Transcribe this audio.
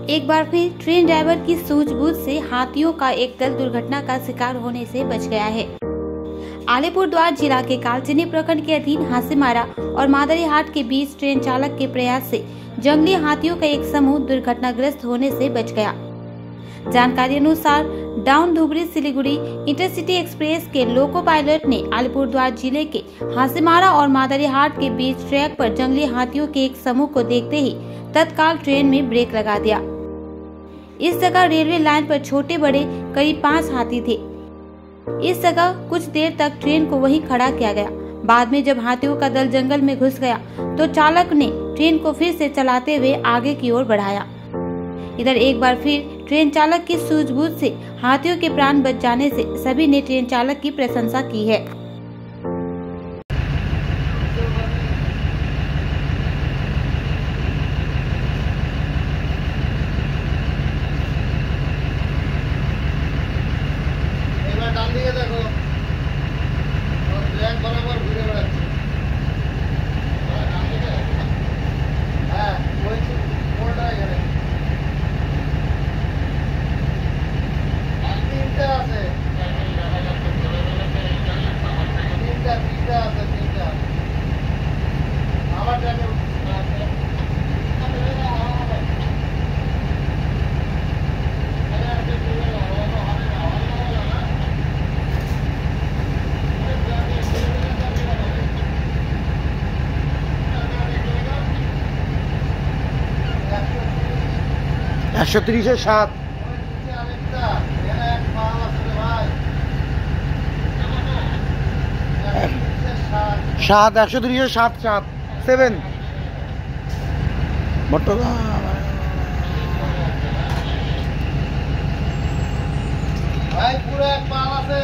एक बार फिर train driver की सूझबूझ से हाथियों का एक दल दुर्घटना का शिकार होने से बच गया है। अलीपुरद्वार जिला के कालचिनी प्रखंड के अधीन हासीमारा और मादरीहाट के बीच ट्रेन चालक के प्रयास से जंगली हाथियों का एक समूह दुर्घटनाग्रस्त होने से बच गया। जानकारी अनुसार down Dhubri Siliguri intercity express के लोको पायलट ने अलीपुरद्वार जिले के हासीमारा और मादरीहाट के बीच ट्रैक पर जंगली हाथियों के एक समूह को देखते ही तत्काल ट्रेन में ब्रेक लगा दिया। इस जगह रेलवे लाइन पर छोटे बड़े करीब 5 हाथी थे। इस जगह कुछ देर तक ट्रेन को वहीं खड़ा किया गया। बाद में जब हाथियों का दल जंगल में घुस गया तो चालक ने ट्रेन को फिर से चलाते हुए आगे की ओर बढ़ाया। इधर एक बार फिर ट्रेन चालक की सूझबूझ से हाथियों के प्राण बच जाने से सभी ने ट्रेन चालक की प्रशंसा की है। देखो और ब्लैक बराबर घूरे बेড়াচ্ছে হ্যাঁ ওই কোনটা এখানে তিনটা আছে তিনটা আবার দেখো 130-এ 7 130-এ 7 বট্টলা ভাই পুরো এক পাল আছে।